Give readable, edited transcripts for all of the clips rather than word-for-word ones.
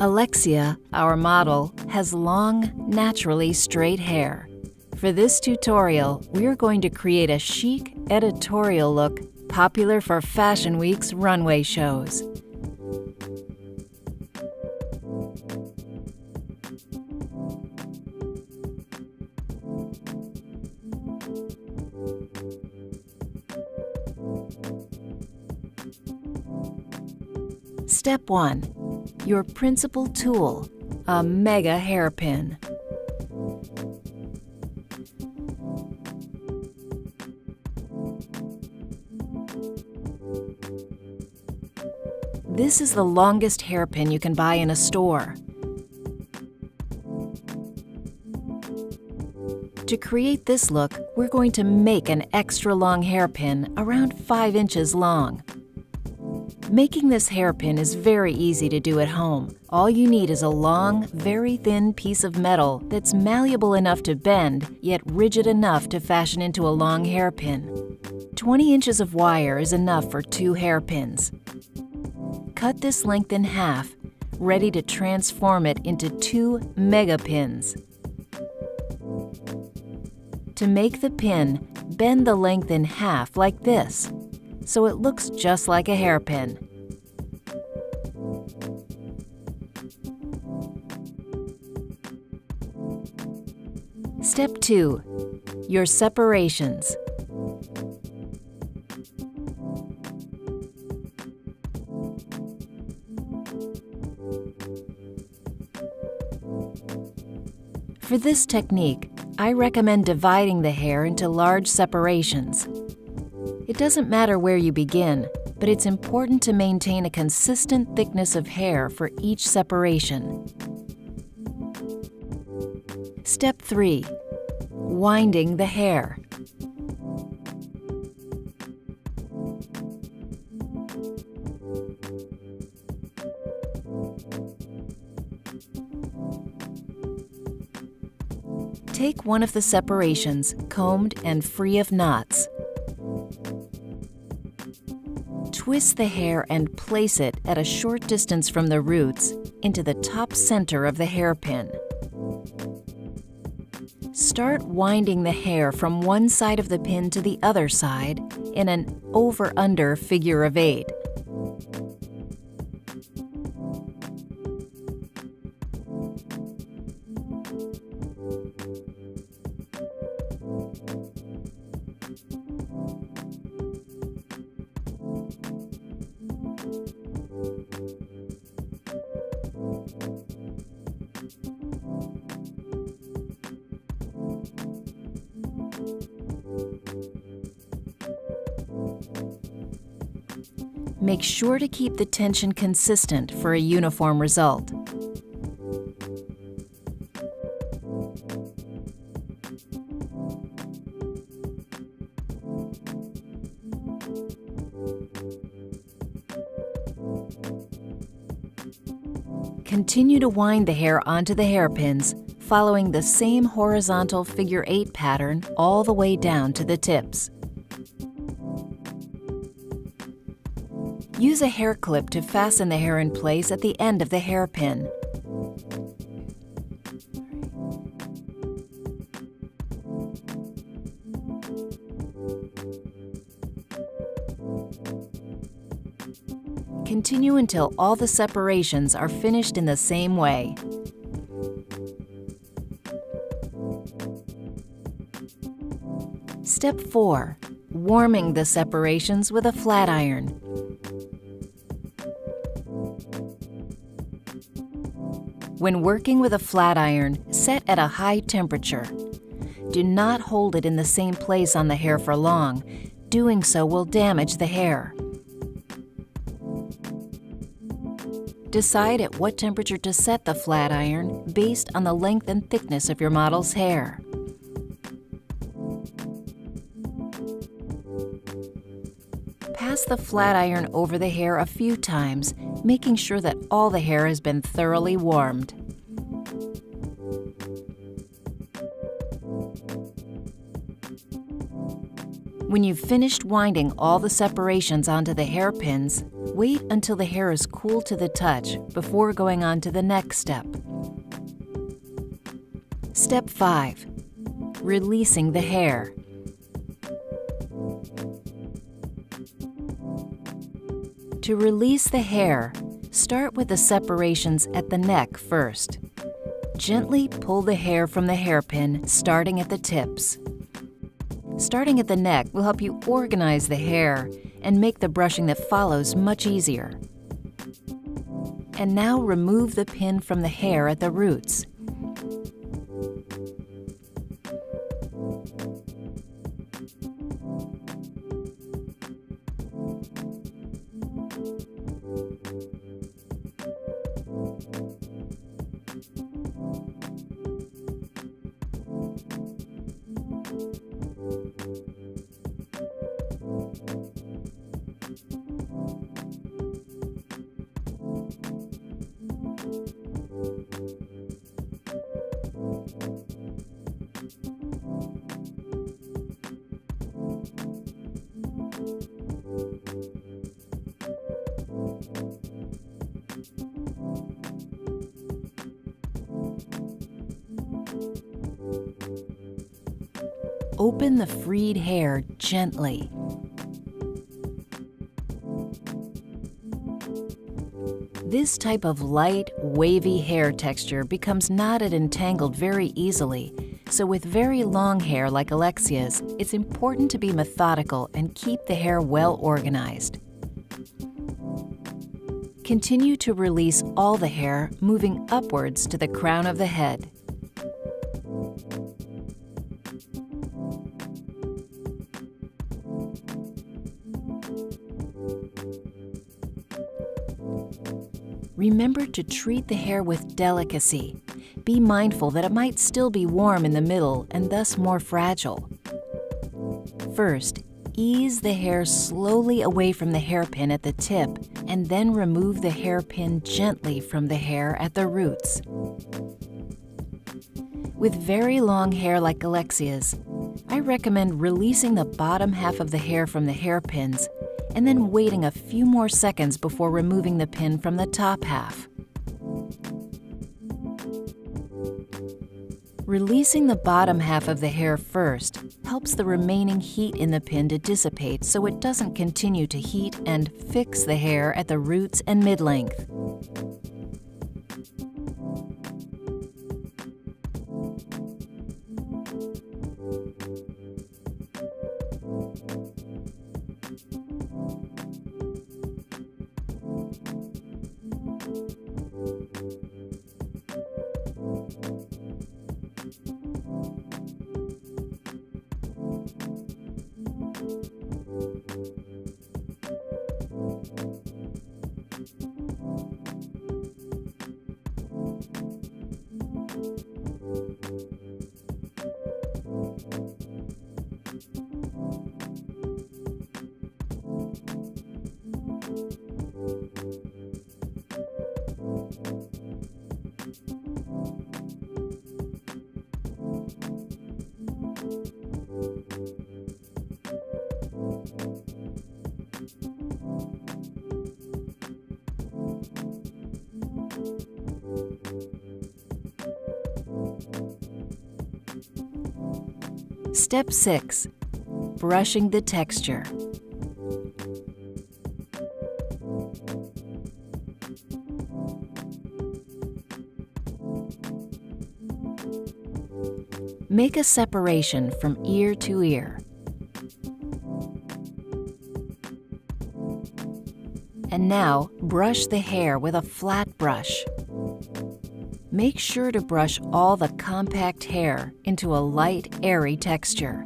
Alexia, our model, has long, naturally straight hair. For this tutorial, we are going to create a chic, editorial look popular for Fashion Week's runway shows. Step 1. Your principal tool, a mega hairpin. This is the longest hairpin you can buy in a store. To create this look, we're going to make an extra long hairpin around 5 inches long. Making this hairpin is very easy to do at home. All you need is a long, very thin piece of metal that's malleable enough to bend, yet rigid enough to fashion into a long hairpin. 20 inches of wire is enough for 2 hairpins. Cut this length in half, ready to transform it into 2 mega pins. To make the pin, bend the length in half like this, so it looks just like a hairpin. Step 2. Your separations. For this technique, I recommend dividing the hair into large separations. It doesn't matter where you begin, but it's important to maintain a consistent thickness of hair for each separation. Step 3. Winding the hair. Take one of the separations, combed and free of knots. Twist the hair and place it at a short distance from the roots into the top center of the hairpin. Start winding the hair from one side of the pin to the other side in an over-under figure of 8. Make sure to keep the tension consistent for a uniform result. Continue to wind the hair onto the hairpins, following the same horizontal figure 8 pattern all the way down to the tips. Use a hair clip to fasten the hair in place at the end of the hairpin. Continue until all the separations are finished in the same way. Step 4. Warming the separations with a flat iron. When working with a flat iron, set at a high temperature. Do not hold it in the same place on the hair for long. Doing so will damage the hair. Decide at what temperature to set the flat iron based on the length and thickness of your model's hair. Pass the flat iron over the hair a few times, making sure that all the hair has been thoroughly warmed. When you've finished winding all the separations onto the hairpins, Wait until the hair is cool to the touch before going on to the next step. Step 5. Releasing the hair. To release the hair, start with the separations at the neck first. Gently pull the hair from the hairpin, starting at the tips. Starting at the neck will help you organize the hair and make the brushing that follows much easier. And now remove the pin from the hair at the roots. Open the freed hair gently. This type of light, wavy hair texture becomes knotted and tangled very easily, so with very long hair like Alexia's, it's important to be methodical and keep the hair well organized. Continue to release all the hair, moving upwards to the crown of the head. Remember to treat the hair with delicacy. Be mindful that it might still be warm in the middle and thus more fragile. First, ease the hair slowly away from the hairpin at the tip and then remove the hairpin gently from the hair at the roots. With very long hair like Alexia's, I recommend releasing the bottom half of the hair from the hairpins and then waiting a few more seconds before removing the pin from the top half. Releasing the bottom half of the hair first helps the remaining heat in the pin to dissipate so it doesn't continue to heat and fix the hair at the roots and mid-length. Step 6. Brushing the texture. Make a separation from ear to ear. And now, brush the hair with a flat brush. Make sure to brush all the compact hair into a light, airy texture.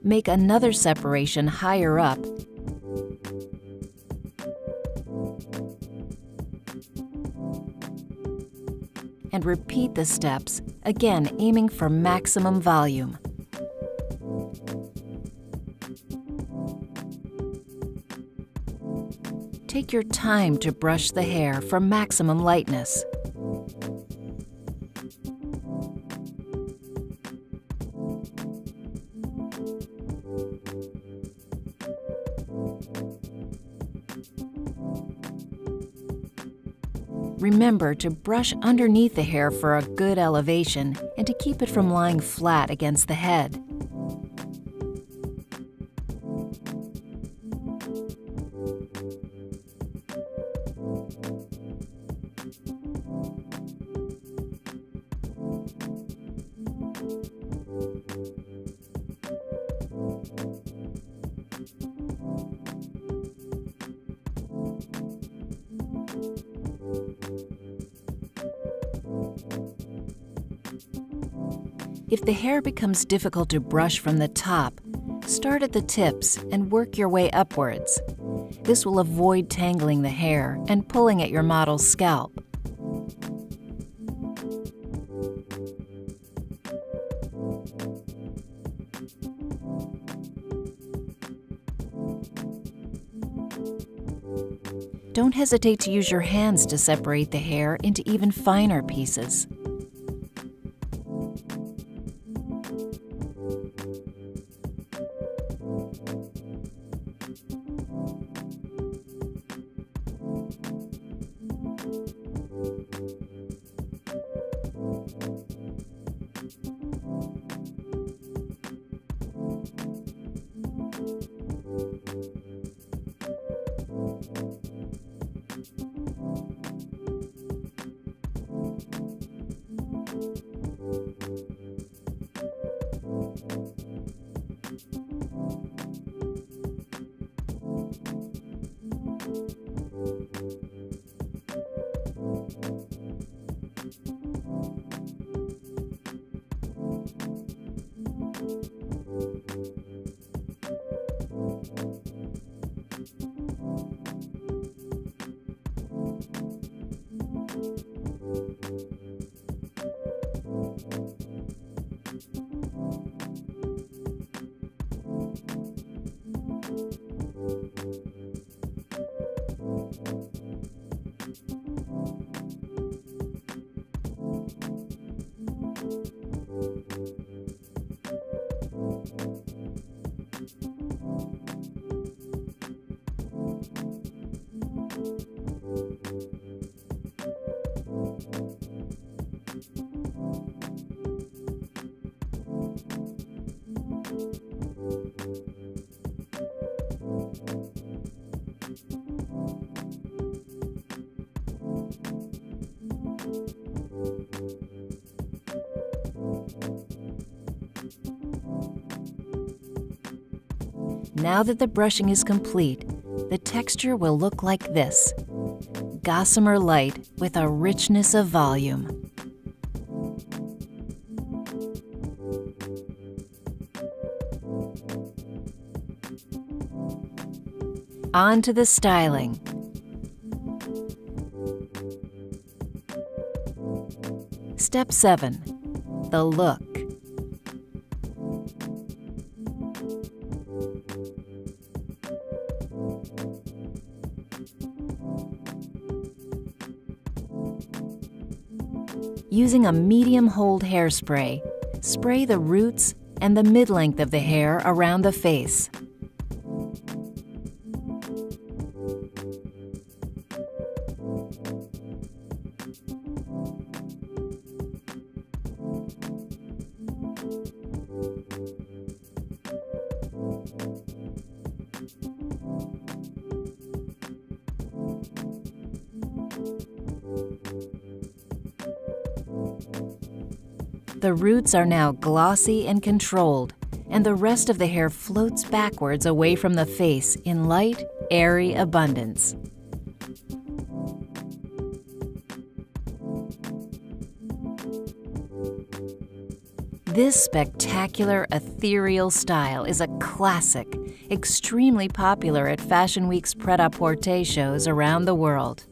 Make another separation higher up and repeat the steps, again aiming for maximum volume. Take your time to brush the hair for maximum lightness. Remember to brush underneath the hair for a good elevation and to keep it from lying flat against the head. If the hair becomes difficult to brush from the top, start at the tips and work your way upwards. This will avoid tangling the hair and pulling at your model's scalp. Don't hesitate to use your hands to separate the hair into even finer pieces. Now that the brushing is complete, the texture will look like this: gossamer light with a richness of volume. On to the styling. Step 7. The look. Using a medium hold hairspray, spray the roots and the mid-length of the hair around the face. The roots are now glossy and controlled, and the rest of the hair floats backwards away from the face in light, airy abundance. This spectacular, ethereal style is a classic, extremely popular at Fashion Week's pret-a-porter shows around the world.